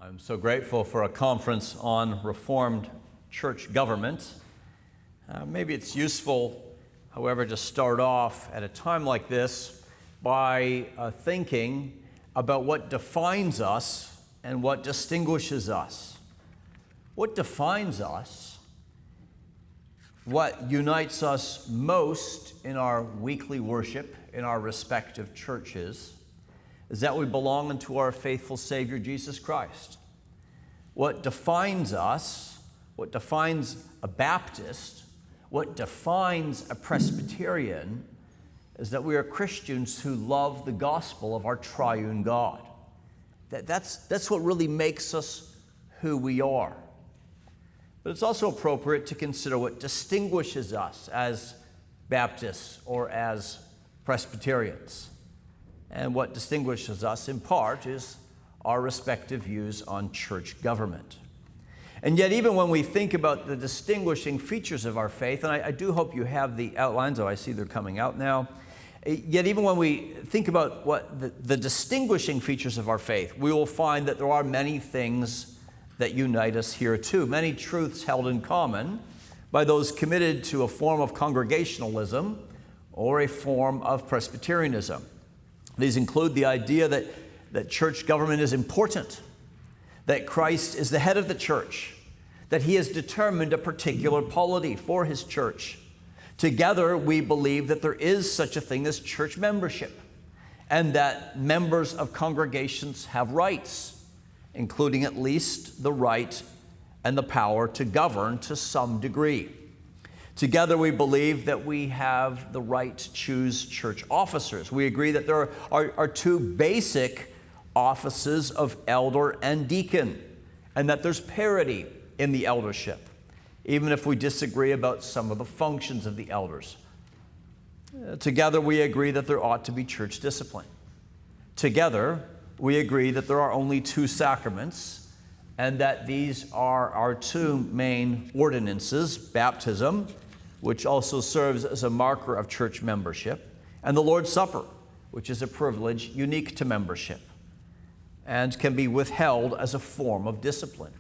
I'm so grateful for a conference on Reformed church government. Maybe it's useful, however, to start off at a time like this by thinking about what defines us and what distinguishes us. What defines us, what unites us most in our weekly worship in our respective churches, is that we belong unto our faithful Savior, Jesus Christ. What defines us, what defines a Baptist, what defines a Presbyterian, is that we are Christians who love the gospel of our triune God. That's what really makes us who we are. But it's also appropriate to consider what distinguishes us as Baptists or as Presbyterians. And what distinguishes us, in part, is our respective views on church government. And yet, even when we think about the distinguishing features of our faith, and I do hope you have the outlines, oh, I see they're coming out now. Yet, even when we think about what the distinguishing features of our faith, we will find that there are many things that unite us here too, many truths held in common by those committed to a form of Congregationalism or a form of Presbyterianism. These include the idea that church government is important, that Christ is the head of the church, that he has determined a particular polity for his church. Together, we believe that there is such a thing as church membership, and that members of congregations have rights, including at least the right and the power to govern to some degree. Together, we believe that we have the right to choose church officers. We agree that there are two basic offices of elder and deacon, and that there's parity in the eldership, even if we disagree about some of the functions of the elders. Together, we agree that there ought to be church discipline. Together, we agree that there are only two sacraments, and that these are our two main ordinances: baptism, which also serves as a marker of church membership, and the Lord's Supper, which is a privilege unique to membership and can be withheld as a form of discipline.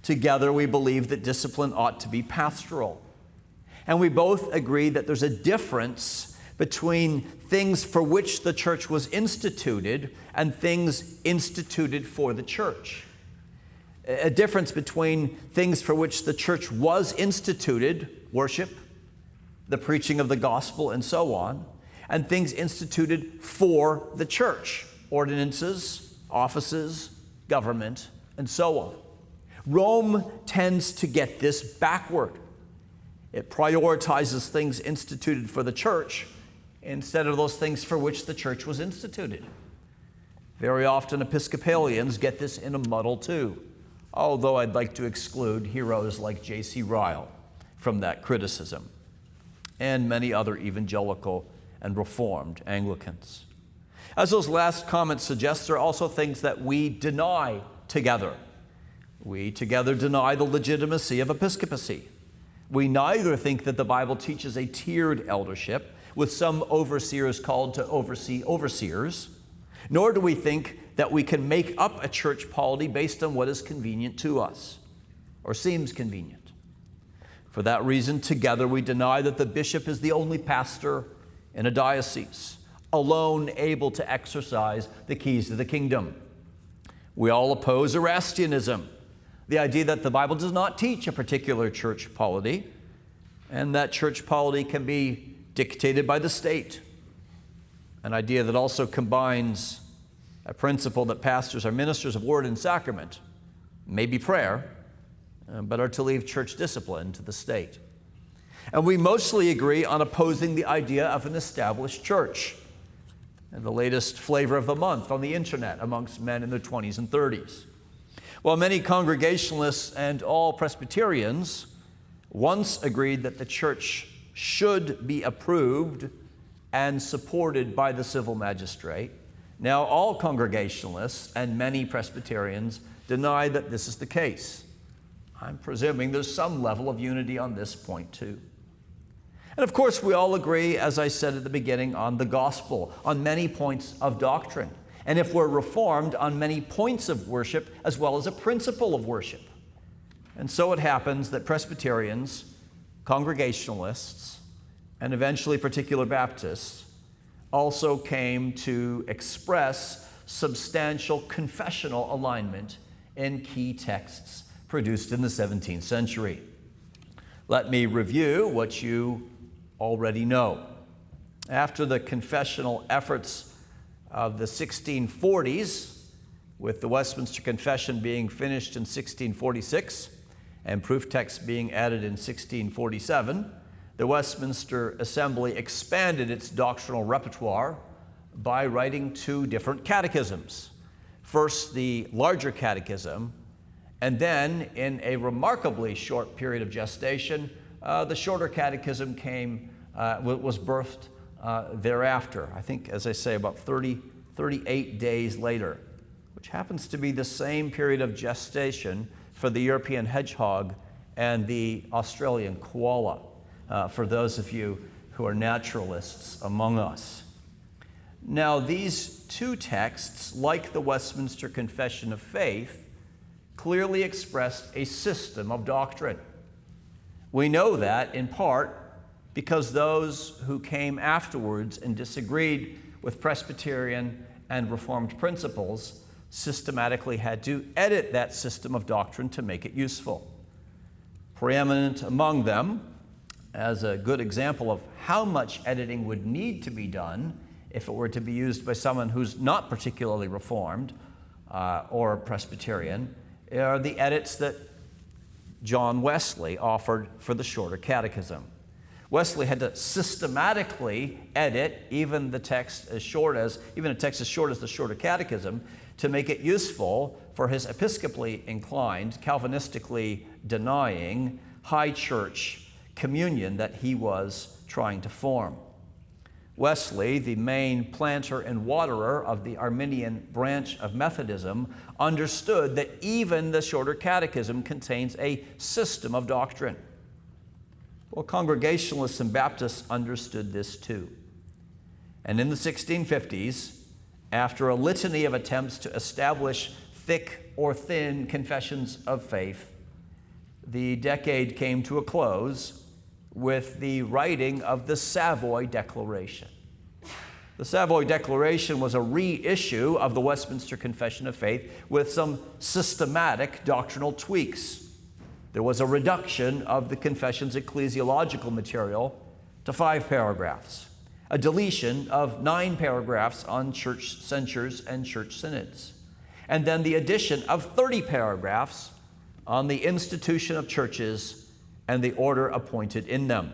Together, we believe that discipline ought to be pastoral. And we both agree that there's a difference between things for which the church was instituted and things instituted for the church. A difference between things for which the church was instituted, worship, the preaching of the gospel, and so on, and things instituted for the church, ordinances, offices, government, and so on. Rome tends to get this backward. It prioritizes things instituted for the church instead of those things for which the church was instituted. Very often Episcopalians get this in a muddle too, although I'd like to exclude heroes like J.C. Ryle from that criticism, and many other evangelical and Reformed Anglicans. As those last comments suggest, there are also things that we deny together. We together deny the legitimacy of episcopacy. We neither think that the Bible teaches a tiered eldership, with some overseers called to oversee overseers, nor do we think that we can make up a church polity based on what is convenient to us, or seems convenient. For that reason, together we deny that the bishop is the only pastor in a diocese, alone able to exercise the keys to the kingdom. We all oppose Erastianism, the idea that the Bible does not teach a particular church polity, and that church polity can be dictated by the state, an idea that also combines a principle that pastors are ministers of word and sacrament, maybe prayer, but are to leave church discipline to the state. And we mostly agree on opposing the idea of an established church, and the latest flavor of the month on the internet amongst men in their 20s and 30s. While many Congregationalists and all Presbyterians once agreed that the church should be approved and supported by the civil magistrate, now all Congregationalists and many Presbyterians deny that this is the case. I'm presuming there's some level of unity on this point too. And of course, we all agree, as I said at the beginning, on the gospel, on many points of doctrine. and if we're reformed, on many points of worship as well as a principle of worship. And so it happens that Presbyterians, Congregationalists, and eventually Particular Baptists also came to express substantial confessional alignment in key texts produced in the 17th century. Let me review what you already know. After the confessional efforts of the 1640s, with the Westminster Confession being finished in 1646 and proof texts being added in 1647, the Westminster Assembly expanded its doctrinal repertoire by writing two different catechisms. First, the larger catechism, and then, in a remarkably short period of gestation, the shorter catechism was birthed thereafter. I think, as I say, about 38 days later, which happens to be the same period of gestation for the European hedgehog and the Australian koala, for those of you who are naturalists among us. Now, these two texts, like the Westminster Confession of Faith, clearly expressed a system of doctrine. We know that, in part, because those who came afterwards and disagreed with Presbyterian and Reformed principles systematically had to edit that system of doctrine to make it useful. Preeminent among them, as a good example of how much editing would need to be done if it were to be used by someone who's not particularly Reformed or Presbyterian, are the edits that John Wesley offered for the shorter catechism. Wesley had to systematically edit even a text as short as the shorter catechism to make it useful for his episcopally inclined, Calvinistically denying high church communion that he was trying to form. Wesley, the main planter and waterer of the Arminian branch of Methodism, understood that even the shorter catechism contains a system of doctrine. Well, Congregationalists and Baptists understood this too. And in the 1650s, after a litany of attempts to establish thick or thin confessions of faith, the decade came to a close with the writing of the Savoy Declaration. The Savoy Declaration was a reissue of the Westminster Confession of Faith with some systematic doctrinal tweaks. There was a reduction of the confession's ecclesiological material to 5 paragraphs, a deletion of 9 paragraphs on church censures and church synods, and then the addition of 30 paragraphs on the institution of churches and the order appointed in them,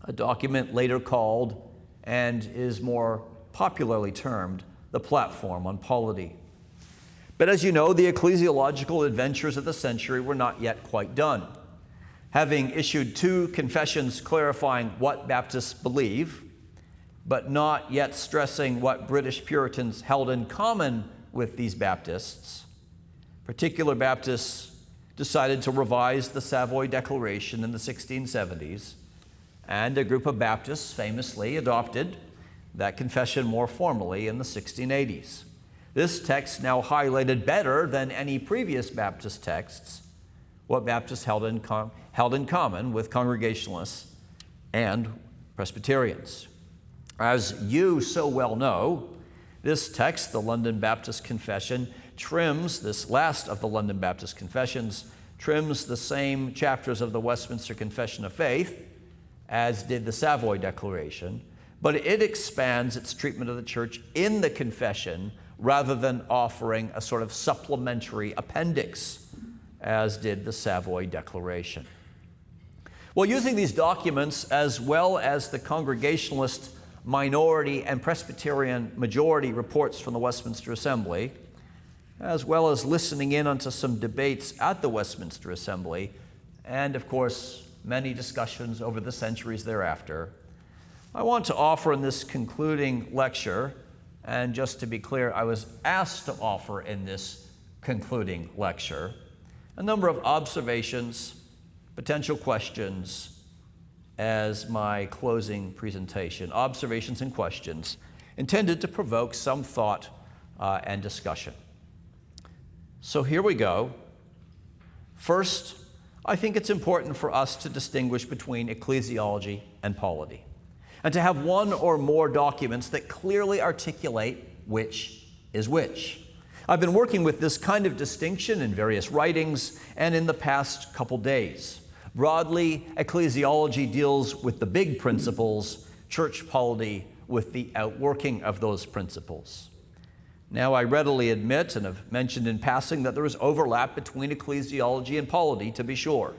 a document later called and is more popularly termed the Platform on Polity. But as you know, the ecclesiological adventures of the century were not yet quite done. Having issued 2 confessions clarifying what Baptists believe, but not yet stressing what British Puritans held in common with these Baptists, Particular Baptists decided to revise the Savoy Declaration in the 1670s, and a group of Baptists famously adopted that confession more formally in the 1680s. This text now highlighted better than any previous Baptist texts what Baptists held in common with Congregationalists and Presbyterians. As you so well know, this text, the London Baptist Confession, this last of the London Baptist Confessions, trims the same chapters of the Westminster Confession of Faith as did the Savoy Declaration, but it expands its treatment of the church in the confession rather than offering a sort of supplementary appendix as did the Savoy Declaration. Well, using these documents as well as the Congregationalist minority and Presbyterian majority reports from the Westminster Assembly, as well as listening in onto some debates at the Westminster Assembly, and of course, many discussions over the centuries thereafter, I want to offer in this concluding lecture, and just to be clear, I was asked to offer in this concluding lecture, a number of observations, potential questions as my closing presentation, observations and questions intended to provoke some thought and discussion. So here we go. First, I think it's important for us to distinguish between ecclesiology and polity, and to have one or more documents that clearly articulate which is which. I've been working with this kind of distinction in various writings and in the past couple days. Broadly, ecclesiology deals with the big principles, church polity with the outworking of those principles. Now, I readily admit, and have mentioned in passing, that there is overlap between ecclesiology and polity, to be sure.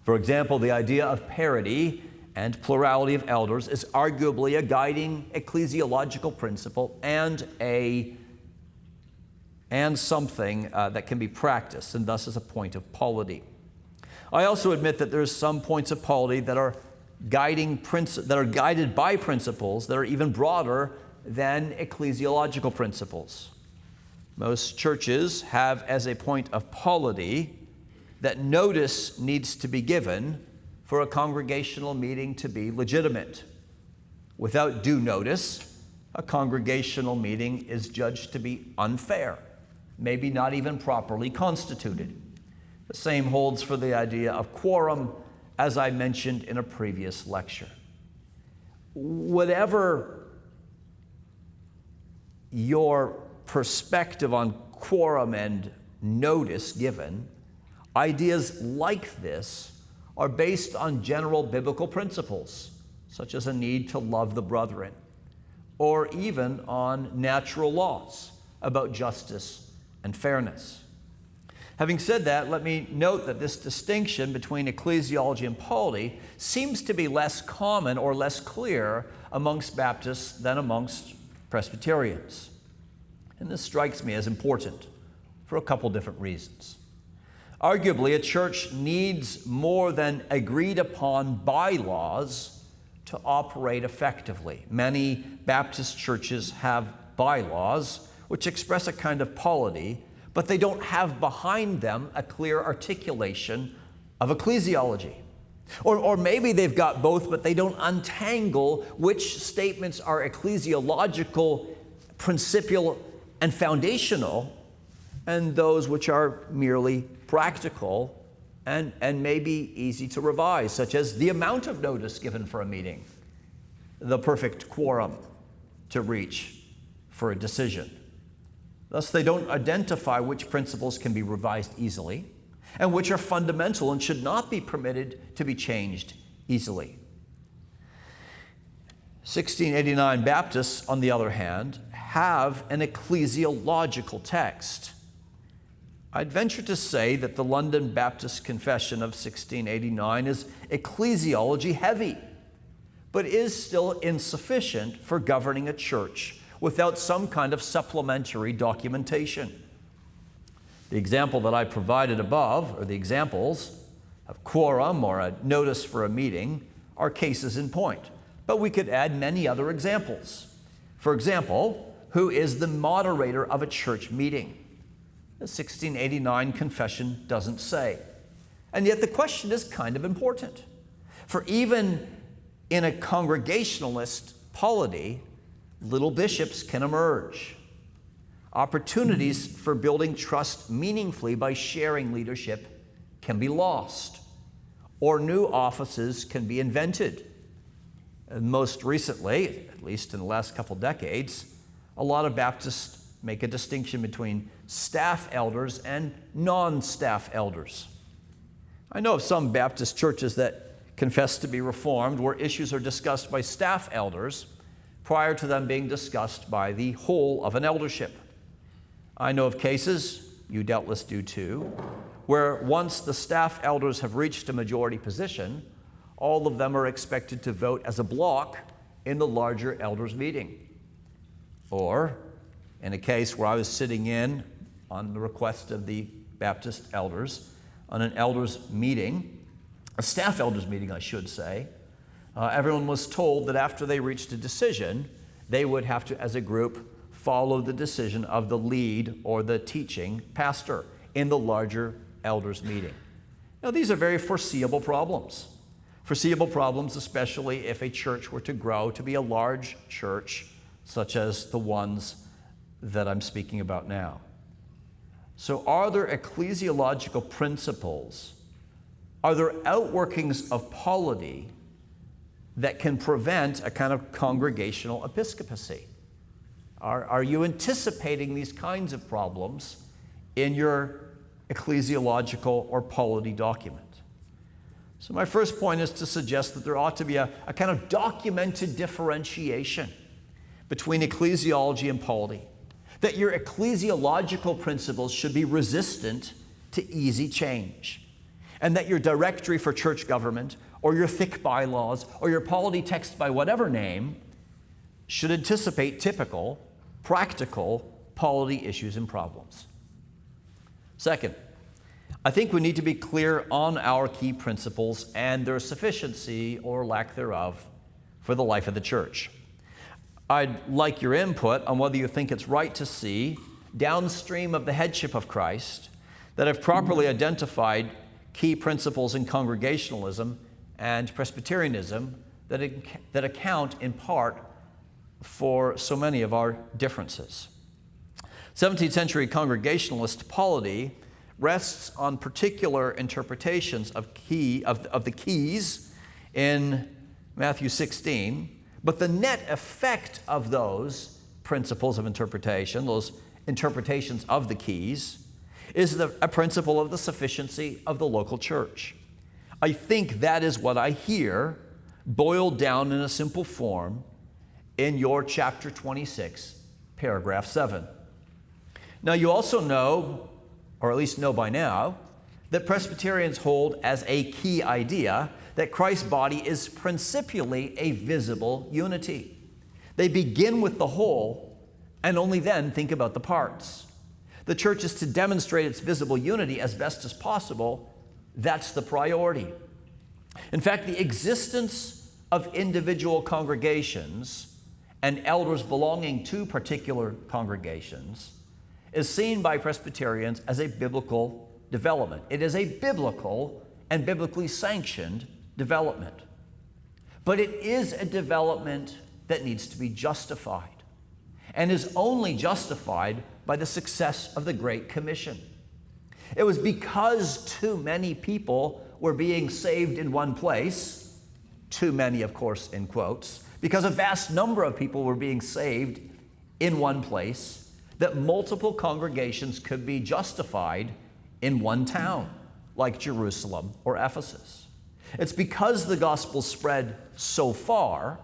For example, the idea of parity and plurality of elders is arguably a guiding ecclesiological principle and something that can be practiced, and thus is a point of polity. I also admit that there's some points of polity that are guided by principles that are even broader than ecclesiological principles. Most churches have as a point of polity that notice needs to be given for a congregational meeting to be legitimate. Without due notice, a congregational meeting is judged to be unfair, maybe not even properly constituted. The same holds for the idea of quorum, as I mentioned in a previous lecture. Whatever your perspective on quorum and notice given, ideas like this are based on general biblical principles, such as a need to love the brethren, or even on natural laws about justice and fairness. Having said that, let me note that this distinction between ecclesiology and polity seems to be less common or less clear amongst Baptists than amongst Presbyterians. And this strikes me as important for a couple different reasons. Arguably, a church needs more than agreed upon bylaws to operate effectively. Many Baptist churches have bylaws which express a kind of polity, but they don't have behind them a clear articulation of ecclesiology. Or maybe they've got both, but they don't untangle which statements are ecclesiological, principial, and foundational, and those which are merely practical and maybe easy to revise, such as the amount of notice given for a meeting, the perfect quorum to reach for a decision. Thus, they don't identify which principles can be revised easily and which are fundamental and should not be permitted to be changed easily. 1689 Baptists, on the other hand, have an ecclesiological text. I'd venture to say that the London Baptist Confession of 1689 is ecclesiology heavy, but is still insufficient for governing a church without some kind of supplementary documentation. The example that I provided above, or the examples of quorum or a notice for a meeting, are cases in point. But we could add many other examples. For example, who is the moderator of a church meeting? The 1689 confession doesn't say. And yet the question is kind of important. For even in a congregationalist polity, little bishops can emerge. Opportunities for building trust meaningfully by sharing leadership can be lost, or new offices can be invented. And most recently, at least in the last couple decades, a lot of Baptists make a distinction between staff elders and non-staff elders. I know of some Baptist churches that confess to be Reformed where issues are discussed by staff elders prior to them being discussed by the whole of an eldership. I know of cases, you doubtless do too, where once the staff elders have reached a majority position, all of them are expected to vote as a block in the larger elders' meeting. Or, in a case where I was sitting in on the request of the Baptist elders on an elders' meeting, a staff elders' meeting, I should say, everyone was told that after they reached a decision, they would have to, as a group, follow the decision of the lead or the teaching pastor in the larger elders' meeting. Now, these are very foreseeable problems. Foreseeable problems, especially if a church were to grow to be a large church, such as the ones that I'm speaking about now. So are there ecclesiological principles? Are there outworkings of polity that can prevent a kind of congregational episcopacy? Are you anticipating these kinds of problems in your ecclesiological or polity document? So my first point is to suggest that there ought to be a kind of documented differentiation between ecclesiology and polity, that your ecclesiological principles should be resistant to easy change, and that your directory for church government or your thick bylaws or your polity text by whatever name should anticipate typical, practical polity issues and problems. Second, I think we need to be clear on our key principles and their sufficiency or lack thereof for the life of the church. I'd like your input on whether you think it's right to see, downstream of the headship of Christ, that have properly identified key principles in Congregationalism and Presbyterianism that account in part for so many of our differences. 17th century Congregationalist polity rests on particular interpretations of the keys in Matthew 16, but the net effect of those principles of interpretation, those interpretations of the keys, is a principle of the sufficiency of the local church. I think that is what I hear boiled down in a simple form in your chapter 26, paragraph 7. Now, you also know, or at least know by now, that Presbyterians hold as a key idea that Christ's body is principially a visible unity. They begin with the whole and only then think about the parts. The church is to demonstrate its visible unity as best as possible. That's the priority. In fact, the existence of individual congregations and elders belonging to particular congregations is seen by Presbyterians as a biblical development. It is a biblical and biblically sanctioned development. But it is a development that needs to be justified and is only justified by the success of the Great Commission. It was because too many people were being saved in one place, too many, of course, in quotes, because a vast number of people were being saved in one place, that multiple congregations could be justified in one town, like Jerusalem or Ephesus. It's because the gospel spread so far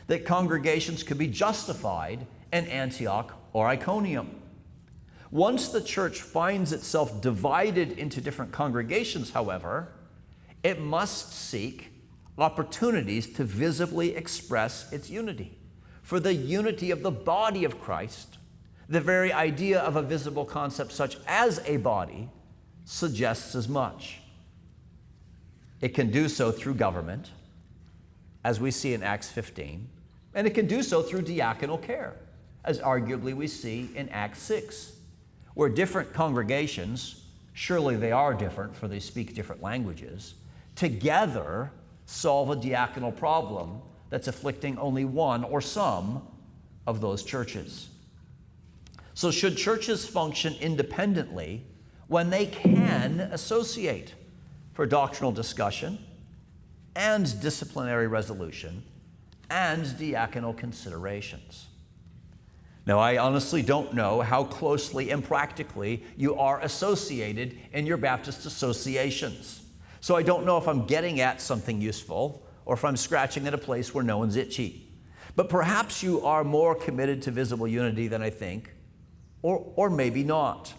that congregations could be justified in Antioch or Iconium. Once the church finds itself divided into different congregations, however, it must seek opportunities to visibly express its unity. For the unity of the body of Christ, the very idea of a visible concept such as a body suggests as much. It can do so through government, as we see in Acts 15, and it can do so through diaconal care, as arguably we see in Acts 6, where different congregations, surely they are different for they speak different languages, together solve a diaconal problem that's afflicting only one or some of those churches. So should churches function independently when they can associate for doctrinal discussion and disciplinary resolution and diaconal considerations? Now, I honestly don't know how closely and practically you are associated in your Baptist associations. So I don't know if I'm getting at something useful or if I'm scratching at a place where no one's itchy. But perhaps you are more committed to visible unity than I think, or maybe not.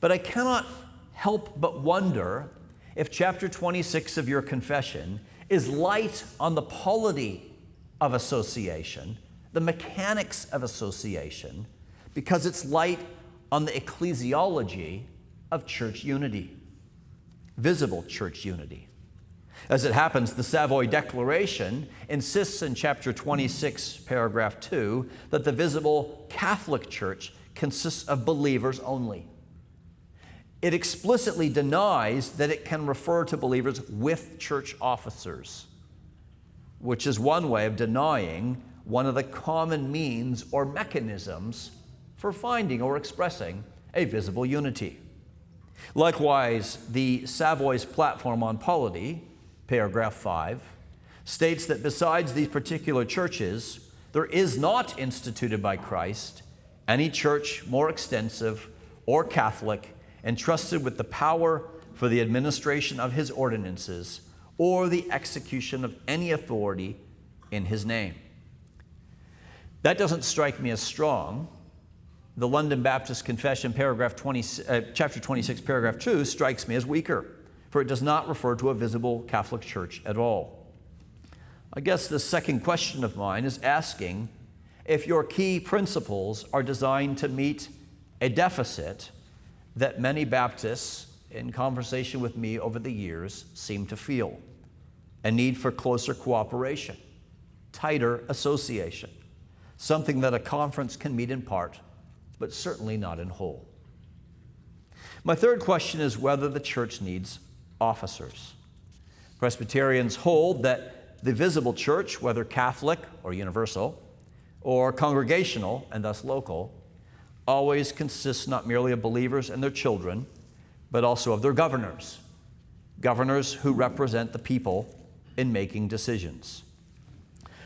But I cannot help but wonder if chapter 26 of your confession is light on the polity of association, the mechanics of association, because it's light on the ecclesiology of church unity, visible church unity. As it happens, the Savoy Declaration insists in chapter 26, paragraph 2, that the visible Catholic Church consists of believers only. It explicitly denies that it can refer to believers with church officers, which is one way of denying one of the common means or mechanisms for finding or expressing a visible unity. Likewise, the Savoy's Platform on Polity, paragraph 5, states that besides these particular churches, there is not instituted by Christ any church more extensive or Catholic entrusted with the power for the administration of his ordinances or the execution of any authority in his name. That doesn't strike me as strong. The London Baptist Confession, chapter 26, paragraph 2, strikes me as weaker, for it does not refer to a visible Catholic church at all. I guess the second question of mine is asking if your key principles are designed to meet a deficit that many Baptists, in conversation with me over the years, seem to feel: a need for closer cooperation, tighter association, something that a conference can meet in part, but certainly not in whole. My third question is whether the church needs officers. Presbyterians hold that the visible church, whether Catholic or universal, or congregational and thus local, always consists not merely of believers and their children, but also of their governors who represent the people in making decisions.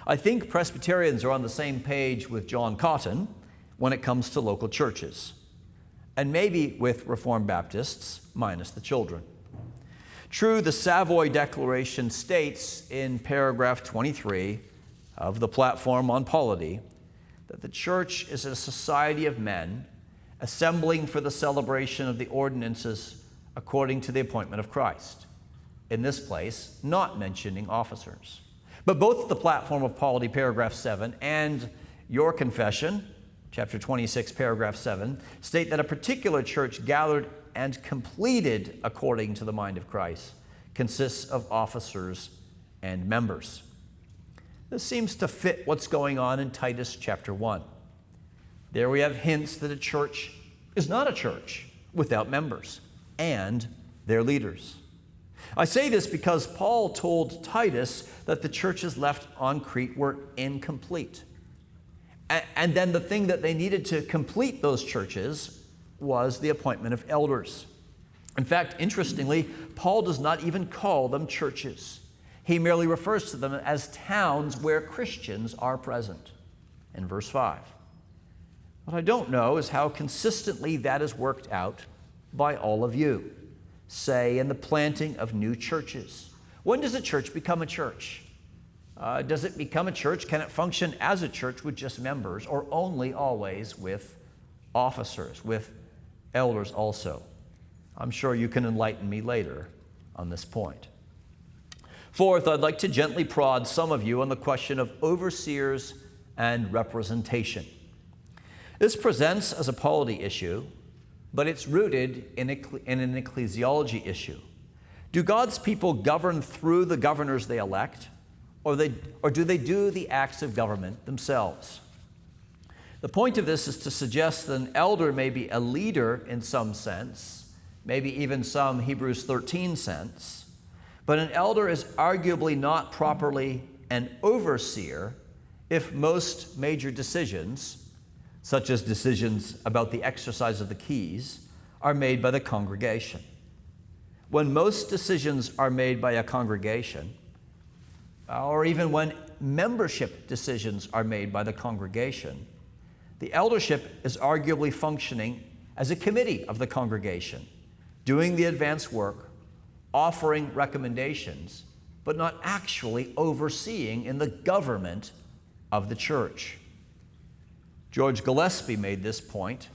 I think Presbyterians are on the same page with John Cotton when it comes to local churches, and maybe with Reformed Baptists, minus the children. True, the Savoy Declaration states in paragraph 23 of the Platform on Polity that the church is a society of men assembling for the celebration of the ordinances according to the appointment of Christ. In this place, not mentioning officers. But both the Platform of Polity, paragraph 7, and your confession, chapter 26, paragraph 7, state that a particular church gathered and completed according to the mind of Christ consists of officers and members. This seems to fit what's going on in Titus chapter 1. There we have hints that a church is not a church without members and their leaders. I say this because Paul told Titus that the churches left on Crete were incomplete. And then the thing that they needed to complete those churches was the appointment of elders. In fact, interestingly, Paul does not even call them churches. He merely refers to them as towns where Christians are present in verse 5. What I don't know is how consistently that is worked out by all of you, say in the planting of new churches. When does a church become a church? Does it become a church? Can it function as a church with just members, or only always with officers, with elders also? I'm sure you can enlighten me later on this point. Fourth, I'd like to gently prod some of you on the question of overseers and representation. This presents as a polity issue, but it's rooted in an ecclesiology issue. Do God's people govern through the governors they elect, or do they do the acts of government themselves? The point of this is to suggest that an elder may be a leader in some sense, maybe even some Hebrews 13 sense, but an elder is arguably not properly an overseer if most major decisions, such as decisions about the exercise of the keys, are made by the congregation. When most decisions are made by a congregation, or even when membership decisions are made by the congregation, the eldership is arguably functioning as a committee of the congregation, doing the advance work, offering recommendations, but not actually overseeing in the government of the church. George Gillespie made this point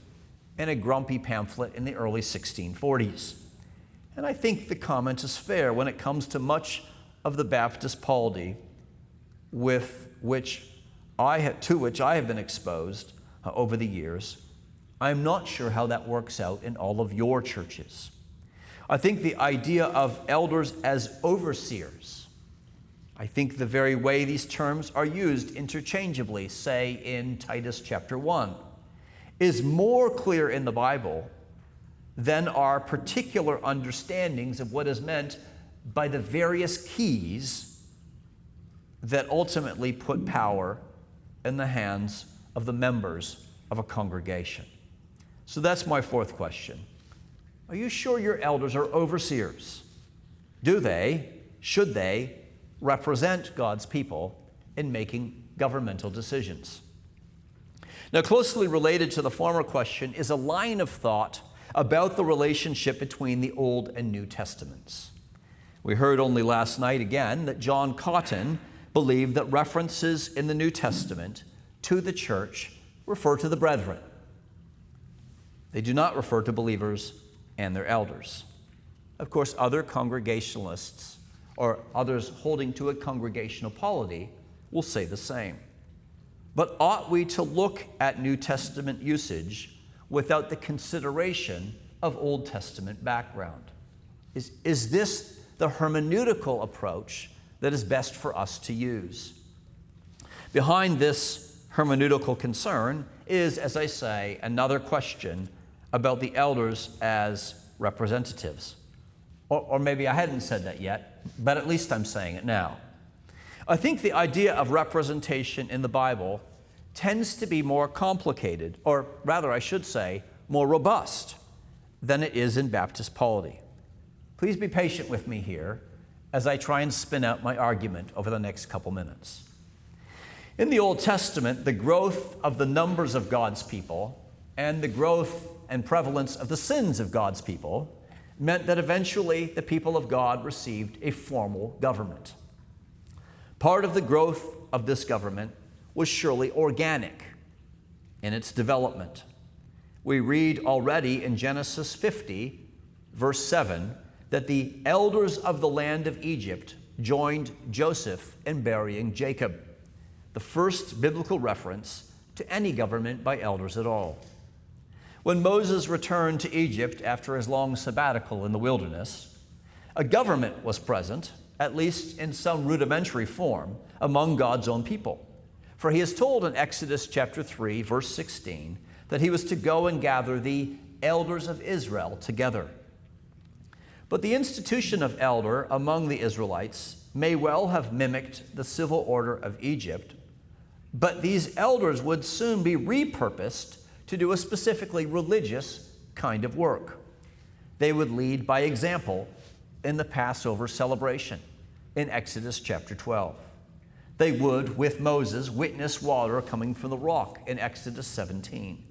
in a grumpy pamphlet in the early 1640s. And I think the comment is fair when it comes to much of the Baptist polity to which I have been exposed over the years. I'm not sure how that works out in all of your churches. I think the idea of elders as overseers, I think the very way these terms are used interchangeably, say in Titus chapter 1, is more clear in the Bible than our particular understandings of what is meant by the various keys that ultimately put power in the hands of the members of a congregation. So that's my fourth question. Are you sure your elders are overseers? Should they represent God's people in making governmental decisions? Now, closely related to the former question is a line of thought about the relationship between the Old and New Testaments. We heard only last night again that John Cotton believed that references in the New Testament to the church refer to the brethren. They do not refer to believers and their elders. Of course, other Congregationalists or others holding to a congregational polity will say the same. But ought we to look at New Testament usage without the consideration of Old Testament background? Is this the hermeneutical approach that is best for us to use? Behind this hermeneutical concern is, as I say, another question about the elders as representatives. Or maybe I hadn't said that yet, but at least I'm saying it now. I think the idea of representation in the Bible tends to be more complicated, or rather I should say, more robust than it is in Baptist polity. Please be patient with me here as I try and spin out my argument over the next couple minutes. In the Old Testament, the growth of the numbers of God's people and the growth and prevalence of the sins of God's people meant that eventually the people of God received a formal government. Part of the growth of this government was surely organic in its development. We read already in Genesis 50, verse 7, that the elders of the land of Egypt joined Joseph in burying Jacob, the first biblical reference to any government by elders at all. When Moses returned to Egypt after his long sabbatical in the wilderness, a government was present, at least in some rudimentary form, among God's own people. For he is told in Exodus chapter 3, verse 16, that he was to go and gather the elders of Israel together. But the institution of elder among the Israelites may well have mimicked the civil order of Egypt, but these elders would soon be repurposed to do a specifically religious kind of work. They would lead by example in the Passover celebration in Exodus chapter 12. They would, with Moses, witness water coming from the rock in Exodus 17.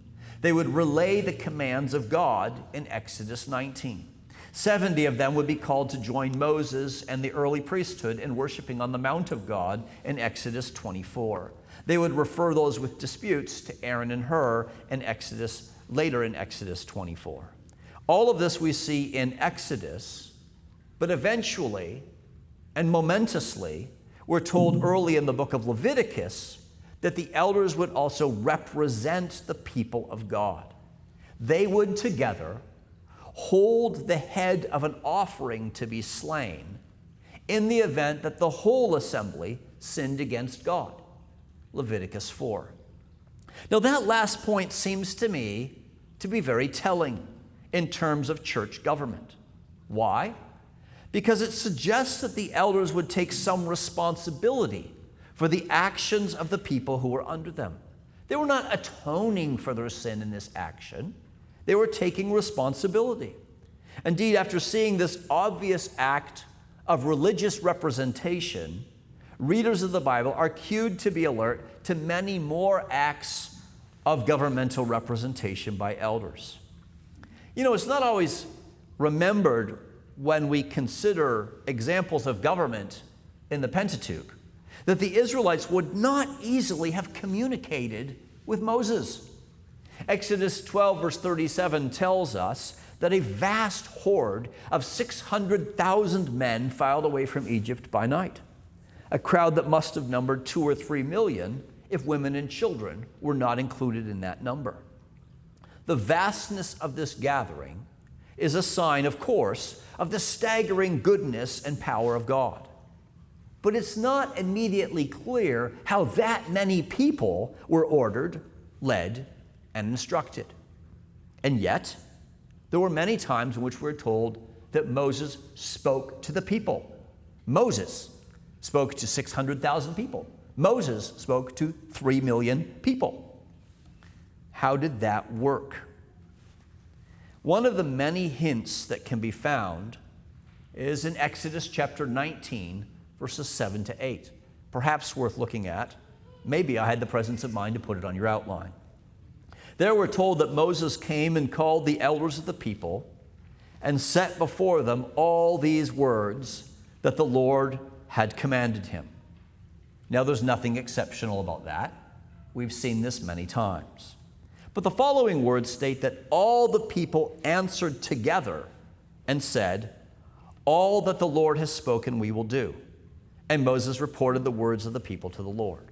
They would relay the commands of God in Exodus 19. 70 of them would be called to join Moses and the early priesthood in worshiping on the Mount of God in Exodus 24. They would refer those with disputes to Aaron and Hur later in Exodus 24. All of this we see in Exodus, but eventually and momentously, we're told early in the book of Leviticus that the elders would also represent the people of God. They would together hold the head of an offering to be slain in the event that the whole assembly sinned against God. Leviticus 4. Now that last point seems to me to be very telling in terms of church government. Why? Because it suggests that the elders would take some responsibility for the actions of the people who were under them. They were not atoning for their sin in this action. They were taking responsibility. Indeed, after seeing this obvious act of religious representation, readers of the Bible are cued to be alert to many more acts of governmental representation by elders. You know, it's not always remembered when we consider examples of government in the Pentateuch that the Israelites would not easily have communicated with Moses. Exodus 12, verse 37 tells us that a vast horde of 600,000 men filed away from Egypt by night, a crowd that must have numbered 2 or 3 million if women and children were not included in that number. The vastness of this gathering is a sign, of course, of the staggering goodness and power of God. But it's not immediately clear how that many people were ordered, led, and instructed. And yet, there were many times in which we're told that Moses spoke to the people. Moses spoke to 600,000 people. Moses spoke to 3 million people. How did that work? One of the many hints that can be found is in Exodus chapter 19, verses 7 to 8. Perhaps worth looking at. Maybe I had the presence of mind to put it on your outline. There we're told that Moses came and called the elders of the people and set before them all these words that the Lord had commanded him. Now, there's nothing exceptional about that. We've seen this many times. But the following words state that all the people answered together and said, "All that the Lord has spoken we will do." And Moses reported the words of the people to the Lord.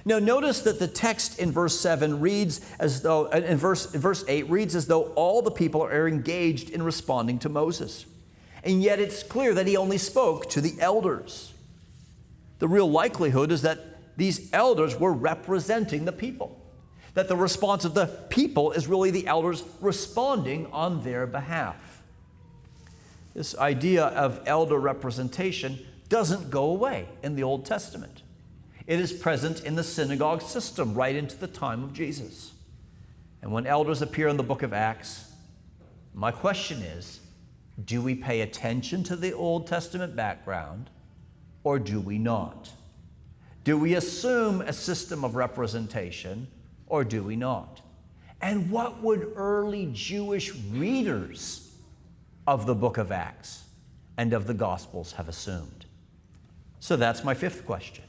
Now notice that the text in verse 7 reads as though, in verse 8 reads as though all the people are engaged in responding to Moses. And yet it's clear that he only spoke to the elders. The real likelihood is that these elders were representing the people. That the response of the people is really the elders responding on their behalf. This idea of elder representation doesn't go away in the Old Testament. It is present in the synagogue system right into the time of Jesus. And when elders appear in the book of Acts, my question is, do we pay attention to the Old Testament background or do we not? Do we assume a system of representation or do we not? And what would early Jewish readers of the book of Acts and of the Gospels have assumed? So that's my fifth question.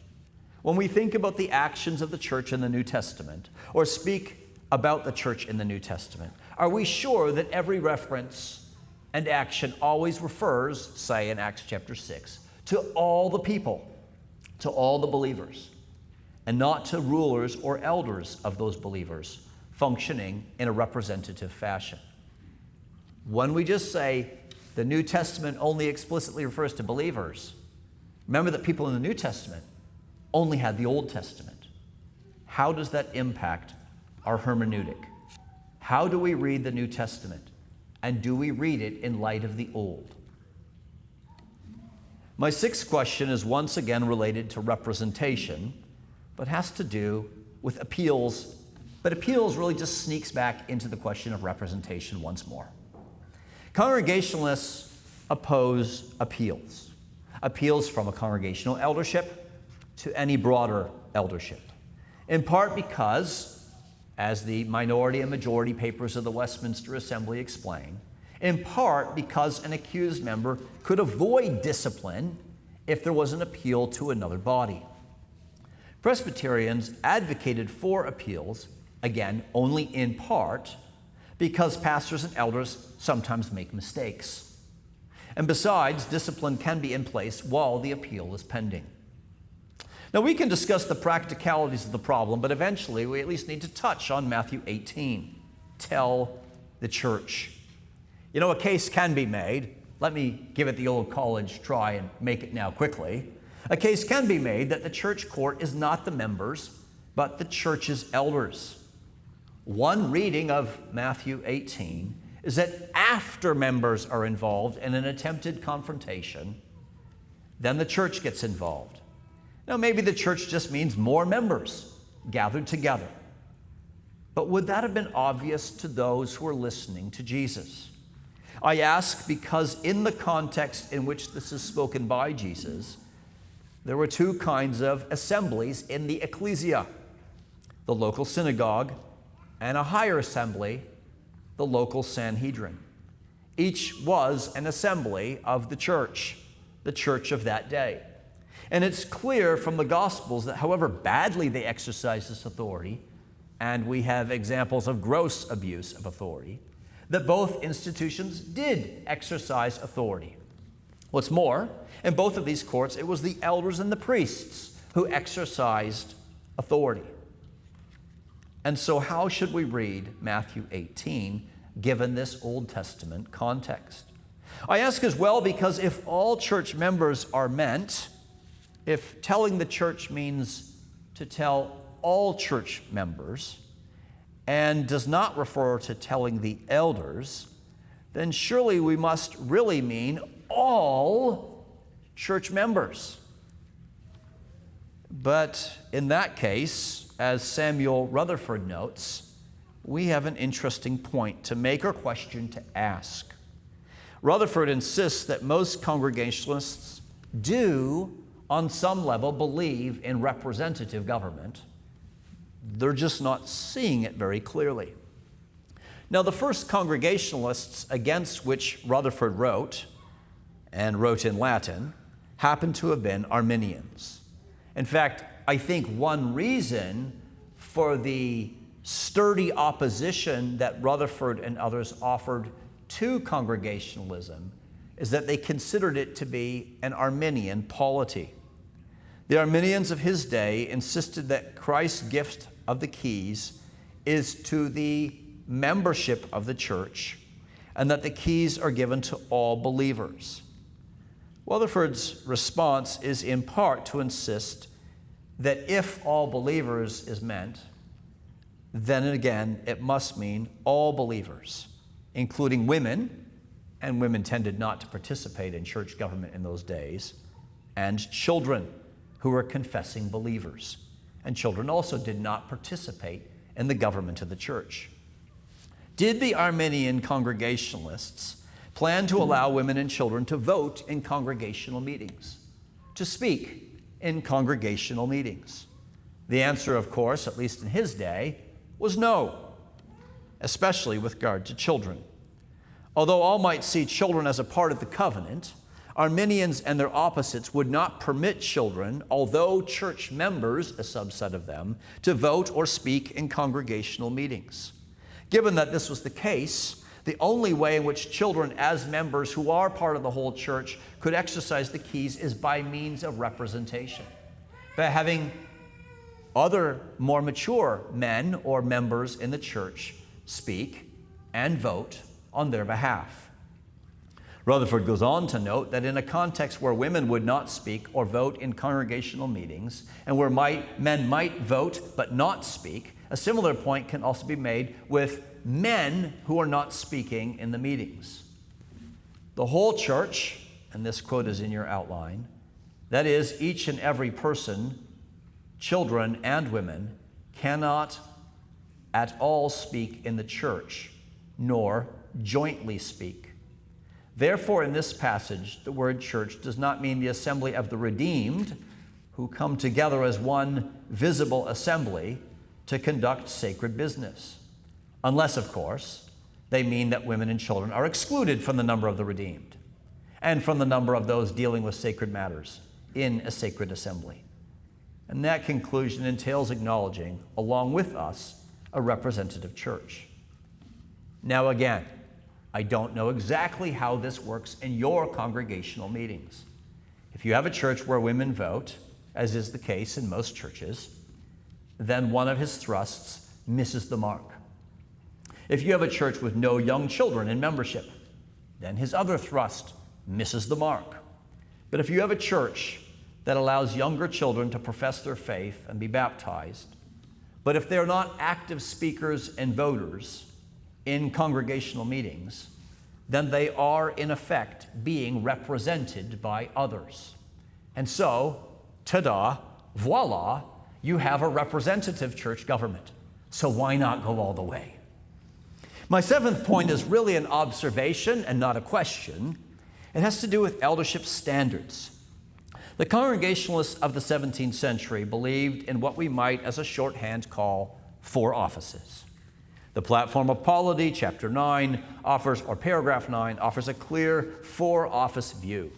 When we think about the actions of the church in the New Testament, or speak about the church in the New Testament, are we sure that every reference and action always refers, say in Acts chapter 6, to all the people, to all the believers, and not to rulers or elders of those believers functioning in a representative fashion? When we just say the New Testament only explicitly refers to believers, remember that people in the New Testament only had the Old Testament. How does that impact our hermeneutic? How do we read the New Testament? And do we read it in light of the Old? My sixth question is once again related to representation, but has to do with appeals. But appeals really just sneaks back into the question of representation once more. Congregationalists oppose appeals. Appeals from a congregational eldership to any broader eldership, in part because, as the minority and majority papers of the Westminster Assembly explain, in part because an accused member could avoid discipline if there was an appeal to another body. Presbyterians advocated for appeals, again, only in part, because pastors and elders sometimes make mistakes. And besides, discipline can be in place while the appeal is pending. Now, we can discuss the practicalities of the problem, but eventually we at least need to touch on Matthew 18. Tell the church. You know, a case can be made. Let me give it the old college try and make it now quickly. A case can be made that the church court is not the members, but the church's elders. One reading of Matthew 18 is that after members are involved in an attempted confrontation, then the church gets involved. Now, maybe the church just means more members gathered together. But would that have been obvious to those who are listening to Jesus? I ask because in the context in which this is spoken by Jesus, there were two kinds of assemblies in the ecclesia: the local synagogue and a higher assembly, the local Sanhedrin. Each was an assembly of the church of that day. And it's clear from the Gospels that however badly they exercised this authority, and we have examples of gross abuse of authority, that both institutions did exercise authority. What's more, in both of these courts, it was the elders and the priests who exercised authority. And so how should we read Matthew 18 given this Old Testament context? I ask as well because if all church members are meant, if telling the church means to tell all church members and does not refer to telling the elders, then surely we must really mean all church members. But in that case, as Samuel Rutherford notes, we have an interesting point to make or question to ask. Rutherford insists that most Congregationalists do, on some level, believe in representative government. They're just not seeing it very clearly. Now, the first Congregationalists against which Rutherford wrote, and wrote in Latin, happen to have been Arminians. In fact, I think one reason for the sturdy opposition that Rutherford and others offered to Congregationalism is that they considered it to be an Arminian polity. The Arminians of his day insisted that Christ's gift of the keys is to the membership of the church, and that the keys are given to all believers. Rutherford's response is in part to insist that if all believers is meant, then again it must mean all believers, including women, and women tended not to participate in church government in those days, and children who were confessing believers. And children also did not participate in the government of the church. Did the Arminian Congregationalists plan to allow women and children to vote in congregational meetings, to speak in congregational meetings? The answer, of course, at least in his day, was no, especially with regard to children. Although all might see children as a part of the covenant, Arminians and their opposites would not permit children, although church members, a subset of them, to vote or speak in congregational meetings. Given that this was the case, the only way in which children, as members who are part of the whole church, could exercise the keys is by means of representation, by having other more mature men or members in the church speak and vote on their behalf. Rutherford goes on to note that in a context where women would not speak or vote in congregational meetings, and where men might vote but not speak, a similar point can also be made with men who are not speaking in the meetings. The whole church, and this quote is in your outline, that is, each and every person, children and women, cannot at all speak in the church, nor jointly speak. Therefore, in this passage, the word church does not mean the assembly of the redeemed, who come together as one visible assembly to conduct sacred business. Unless, of course, they mean that women and children are excluded from the number of the redeemed and from the number of those dealing with sacred matters in a sacred assembly. And that conclusion entails acknowledging, along with us, a representative church. Now again, I don't know exactly how this works in your congregational meetings. If you have a church where women vote, as is the case in most churches, then one of his thrusts misses the mark. If you have a church with no young children in membership, then his other thrust misses the mark. But if you have a church that allows younger children to profess their faith and be baptized, but if they're not active speakers and voters in congregational meetings, then they are in effect being represented by others. And so, ta-da, voila, you have a representative church government. So why not go all the way? My seventh point is really an observation and not a question. It has to do with eldership standards. The Congregationalists of the 17th century believed in what we might, as a shorthand, call 4 offices. The Platform of Polity, chapter 9, paragraph 9, offers a clear 4-office view.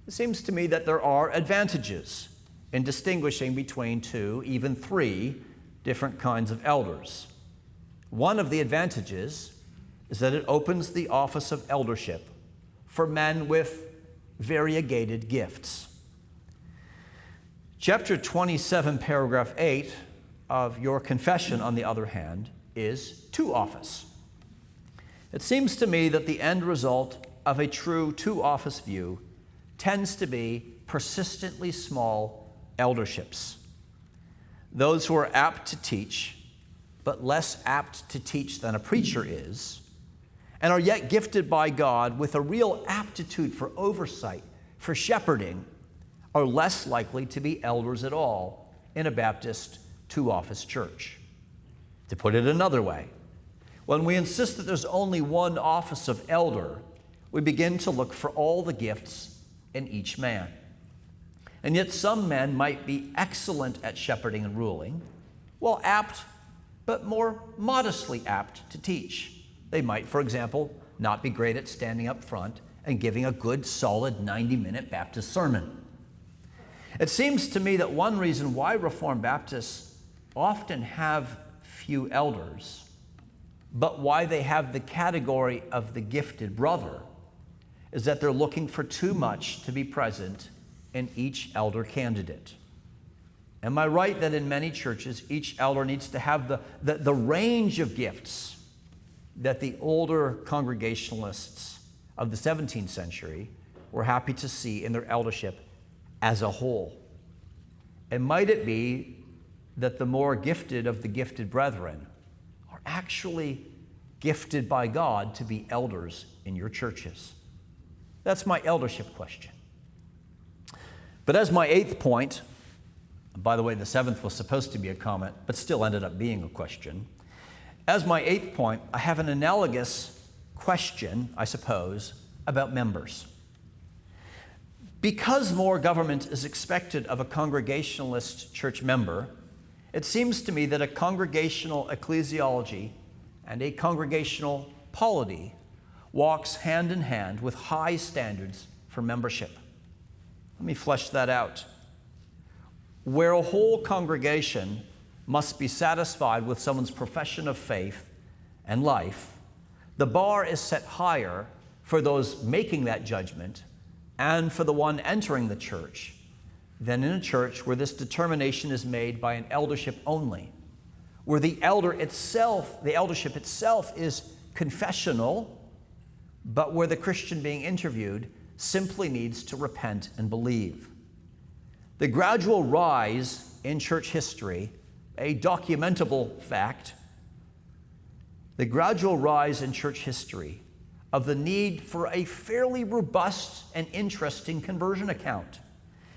It seems to me that there are advantages in distinguishing between 2, even 3, different kinds of elders. One of the advantages is that it opens the office of eldership for men with variegated gifts. Chapter 27, paragraph 8 of your confession, on the other hand, is 2-office. It seems to me that the end result of a true 2-office view tends to be persistently small elderships. Those who are apt to teach, but less apt to teach than a preacher is, and are yet gifted by God with a real aptitude for oversight, for shepherding, are less likely to be elders at all in a Baptist 2-office church. To put it another way, When we insist that there's only one office of elder, we begin to look for all the gifts in each man. And yet some men might be excellent at shepherding and ruling, while apt, but more modestly apt to teach. They might, for example, not be great at standing up front and giving a good, solid 90-minute Baptist sermon. It seems to me that one reason why Reformed Baptists often have few elders, but why they have the category of the gifted brother, is that they're looking for too much to be present in each elder candidate. Am I right that in many churches, each elder needs to have the range of gifts that the older Congregationalists of the 17th century were happy to see in their eldership as a whole? And might it be that the more gifted of the gifted brethren are actually gifted by God to be elders in your churches? That's my eldership question. But as my 8th point, by the way, the 7th was supposed to be a comment, but still ended up being a question. As my 8th point, I have an analogous question, I suppose, about members. Because more government is expected of a Congregationalist church member, it seems to me that a congregational ecclesiology and a congregational polity walks hand in hand with high standards for membership. Let me flesh that out. Where a whole congregation must be satisfied with someone's profession of faith and life, the bar is set higher for those making that judgment and for the one entering the church than in a church where this determination is made by an eldership only, where the eldership itself is confessional, but where the Christian being interviewed simply needs to repent and believe. The gradual rise in church history, a documentable fact, the gradual rise in church history of the need for a fairly robust and interesting conversion account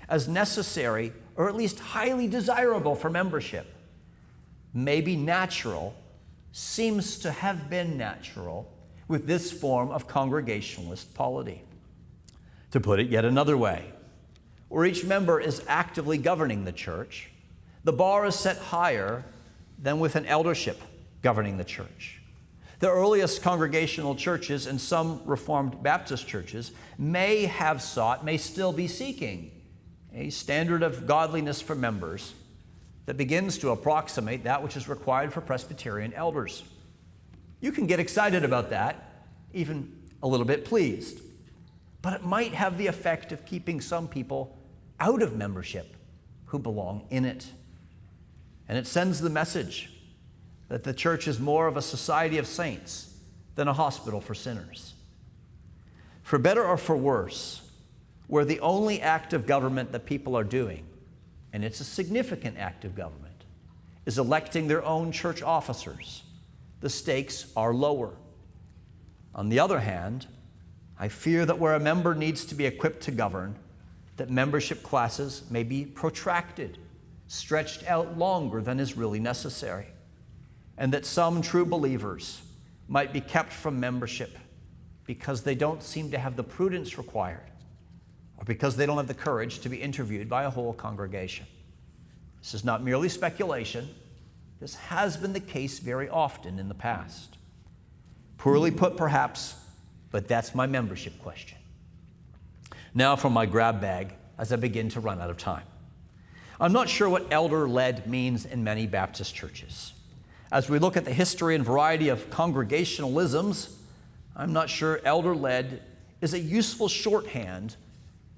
as necessary, or at least highly desirable for membership, may be natural, seems to have been natural with this form of Congregationalist polity. To put it yet another way, where each member is actively governing the church, the bar is set higher than with an eldership governing the church. The earliest congregational churches and some Reformed Baptist churches may have sought, may still be seeking, a standard of godliness for members that begins to approximate that which is required for Presbyterian elders. You can get excited about that, even a little bit pleased, but it might have the effect of keeping some people out of membership who belong in it. And it sends the message that the church is more of a society of saints than a hospital for sinners. For better or for worse, where the only act of government that people are doing, and it's a significant act of government, is electing their own church officers, the stakes are lower. On the other hand, I fear that where a member needs to be equipped to govern, that membership classes may be protracted, stretched out longer than is really necessary, and that some true believers might be kept from membership because they don't seem to have the prudence required, or because they don't have the courage to be interviewed by a whole congregation. This is not merely speculation. This has been the case very often in the past. Poorly put, perhaps, but that's my membership question. Now for my grab bag as I begin to run out of time. I'm not sure what elder-led means in many Baptist churches. As we look at the history and variety of congregationalisms, I'm not sure elder-led is a useful shorthand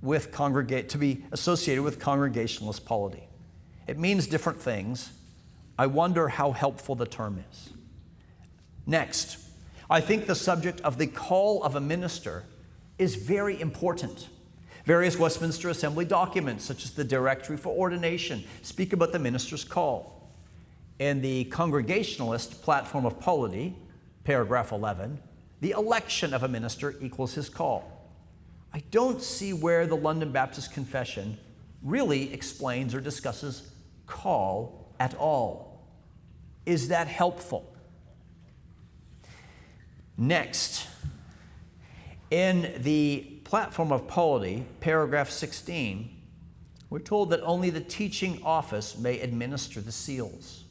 to be associated with Congregationalist polity. It means different things. I wonder how helpful the term is. Next, I think the subject of the call of a minister is very important. Various Westminster Assembly documents, such as the Directory for Ordination, speak about the minister's call. In the Congregationalist Platform of Polity, paragraph 11, the election of a minister equals his call. I don't see where the London Baptist Confession really explains or discusses call at all. Is that helpful? Next, in the Platform of Polity, paragraph 16, we're told that only the teaching office may administer the seals.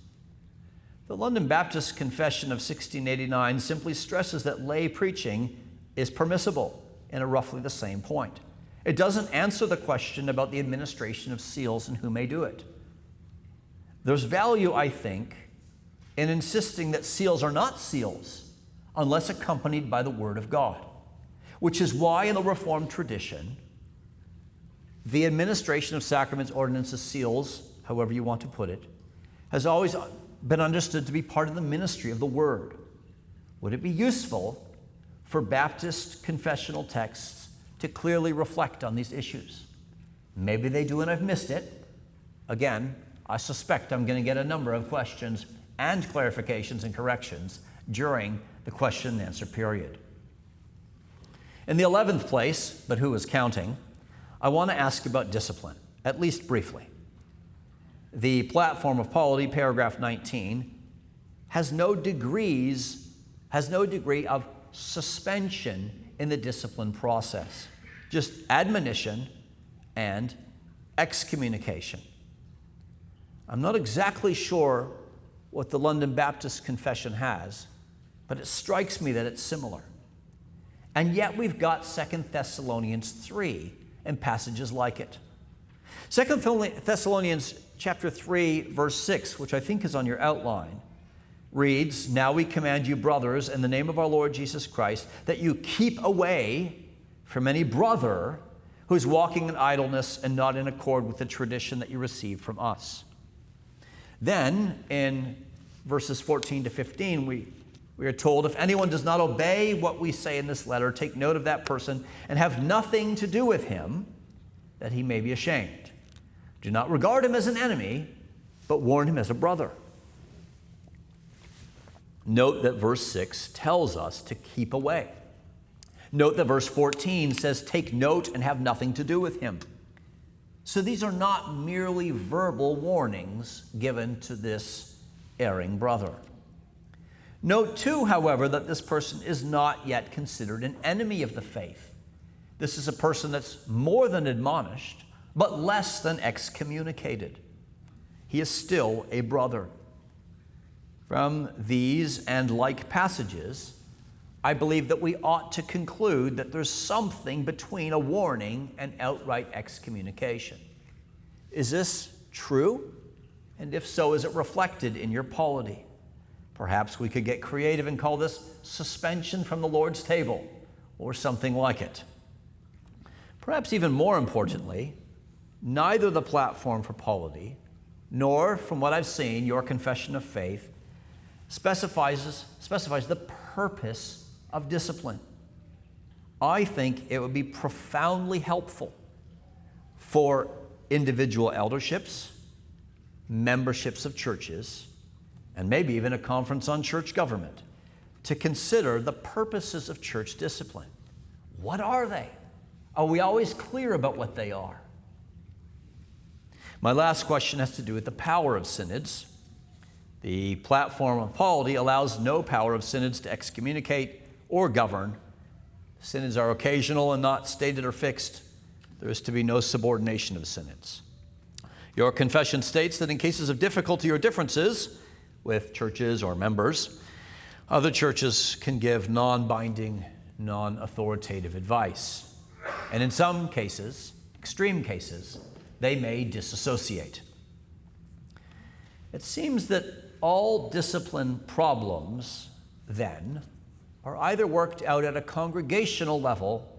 The London Baptist Confession of 1689 simply stresses that lay preaching is permissible in a roughly the same point. It doesn't answer the question about the administration of seals and who may do it. There's value, I think, in insisting that seals are not seals unless accompanied by the Word of God, which is why in the Reformed tradition, the administration of sacraments, ordinances, seals, however you want to put it, has always been understood to be part of the ministry of the Word. Would it be useful for Baptist confessional texts to clearly reflect on these issues? Maybe they do and I've missed it. Again, I suspect I'm going to get a number of questions and clarifications and corrections during the question and answer period. In the 11th place, but who is counting, I want to ask about discipline, at least briefly. The Platform of Polity, paragraph 19, has no degree of suspension in the discipline process, just admonition and excommunication. I'm not exactly sure what the London Baptist Confession has, but it strikes me that it's similar. And yet we've got 2 Thessalonians 3 and passages like it. 2 Thessalonians chapter 3, verse 6, which I think is on your outline, reads, "Now we command you, brothers, in the name of our Lord Jesus Christ, that you keep away from any brother who is walking in idleness and not in accord with the tradition that you received from us." Then, in verses 14 to 15, we are told, "If anyone does not obey what we say in this letter, take note of that person and have nothing to do with him, that he may be ashamed. Do not regard him as an enemy, but warn him as a brother." Note that verse 6 tells us to keep away. Note that verse 14 says, "Take note and have nothing to do with him." So these are not merely verbal warnings given to this erring brother. Note too, however, that this person is not yet considered an enemy of the faith. This is a person that's more than admonished, but less than excommunicated. He is still a brother. From these and like passages, I believe that we ought to conclude that there's something between a warning and outright excommunication. Is this true? And if so, is it reflected in your polity? Perhaps we could get creative and call this suspension from the Lord's table or something like it. Perhaps even more importantly, neither the Platform for Polity nor, from what I've seen, your Confession of Faith specifies the purpose of discipline. I think it would be profoundly helpful for individual elderships, memberships of churches, and maybe even a conference on church government to consider the purposes of church discipline. What are they? Are we always clear about what they are? My last question has to do with the power of synods. The Platform of Polity allows no power of synods to excommunicate or govern. Synods are occasional and not stated or fixed. There is to be no subordination of synods. Your confession states that in cases of difficulty or differences with churches or members, other churches can give non-binding, non-authoritative advice. And in some cases, extreme cases, they may disassociate. It seems that all discipline problems, then, are either worked out at a congregational level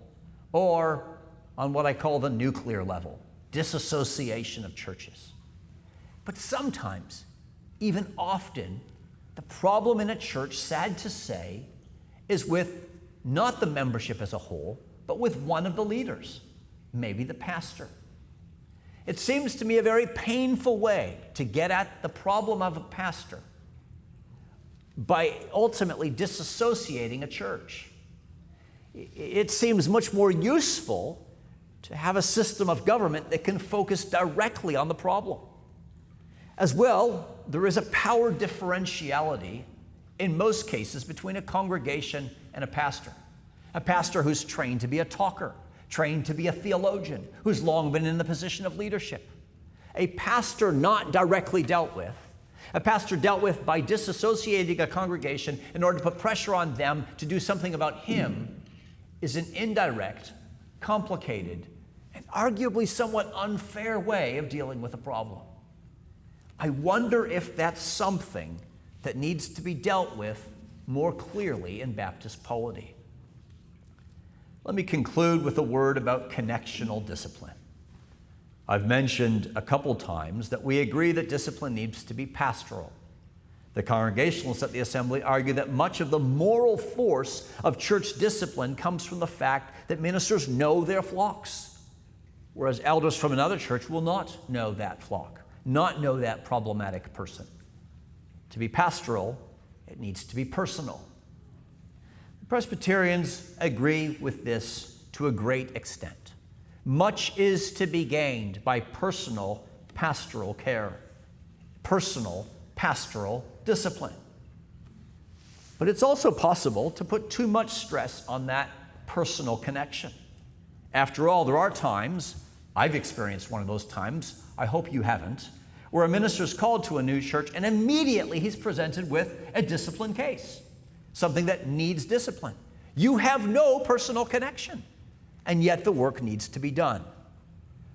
or on what I call the nuclear level, disassociation of churches. But sometimes, even often, the problem in a church, sad to say, is with not the membership as a whole, but with one of the leaders, maybe the pastor. It seems to me a very painful way to get at the problem of a pastor by ultimately disassociating a church. It seems much more useful to have a system of government that can focus directly on the problem. As well, there is a power differentiality in most cases, between a congregation and a pastor. A pastor who's trained to be a talker, trained to be a theologian, who's long been in the position of leadership. A pastor not directly dealt with, a pastor dealt with by disassociating a congregation in order to put pressure on them to do something about him, is an indirect, complicated, and arguably somewhat unfair way of dealing with a problem. I wonder if that's something that needs to be dealt with more clearly in Baptist polity. Let me conclude with a word about connectional discipline. I've mentioned a couple times that we agree that discipline needs to be pastoral. The Congregationalists at the Assembly argue that much of the moral force of church discipline comes from the fact that ministers know their flocks, whereas elders from another church will not know that flock, not know that problematic person. To be pastoral, it needs to be personal. The Presbyterians agree with this to a great extent. Much is to be gained by personal pastoral care, personal pastoral discipline. But it's also possible to put too much stress on that personal connection. After all, there are times, I've experienced one of those times, I hope you haven't, where a minister is called to a new church and immediately he's presented with a discipline case, something that needs discipline. You have no personal connection, and yet the work needs to be done.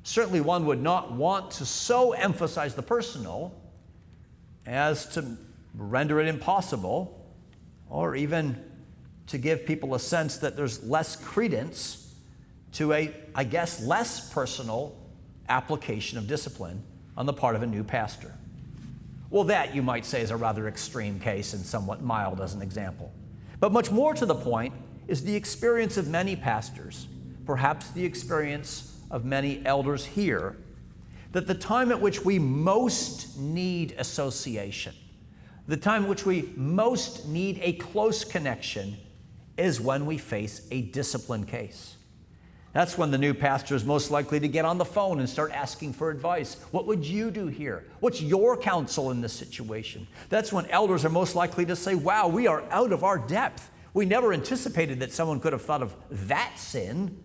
Certainly one would not want to so emphasize the personal as to render it impossible, or even to give people a sense that there's less credence to a, I guess, less personal application of discipline on the part of a new pastor. Well, that, you might say, is a rather extreme case and somewhat mild as an example. But much more to the point is the experience of many pastors, perhaps the experience of many elders here, that the time at which we most need association, the time at which we most need a close connection, is when we face a discipline case. That's when the new pastor is most likely to get on the phone and start asking for advice. What would you do here? What's your counsel in this situation? That's when elders are most likely to say, wow, we are out of our depth. We never anticipated that someone could have thought of that sin.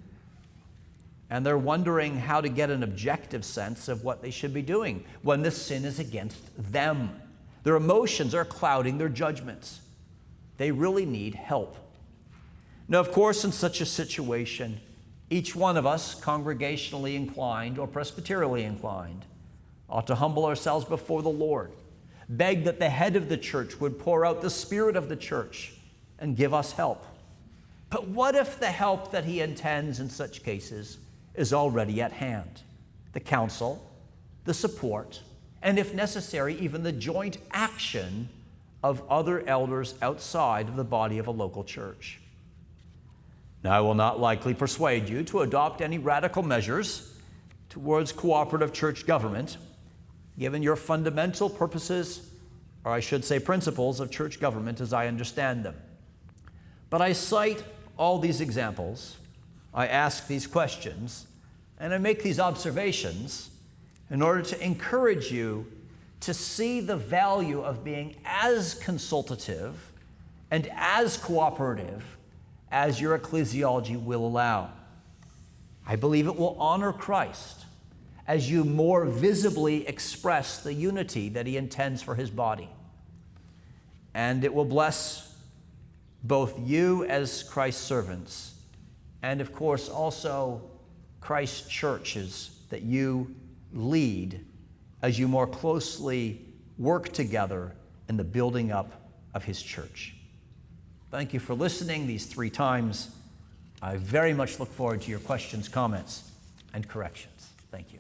And they're wondering how to get an objective sense of what they should be doing when the sin is against them. Their emotions are clouding their judgments. They really need help. Now, of course, in such a situation, each one of us, congregationally inclined or presbyterially inclined, ought to humble ourselves before the Lord, beg that the head of the church would pour out the Spirit of the church and give us help. But what if the help that he intends in such cases is already at hand? The counsel, the support, and if necessary, even the joint action of other elders outside of the body of a local church. Now, I will not likely persuade you to adopt any radical measures towards cooperative church government, given your fundamental purposes, or I should say principles, of church government as I understand them. But I cite all these examples, I ask these questions, and I make these observations in order to encourage you to see the value of being as consultative and as cooperative as your ecclesiology will allow. I believe it will honor Christ as you more visibly express the unity that he intends for his body. And it will bless both you as Christ's servants and, of course, also Christ's churches that you lead as you more closely work together in the building up of his church. Thank you for listening these 3 times. I very much look forward to your questions, comments, and corrections. Thank you.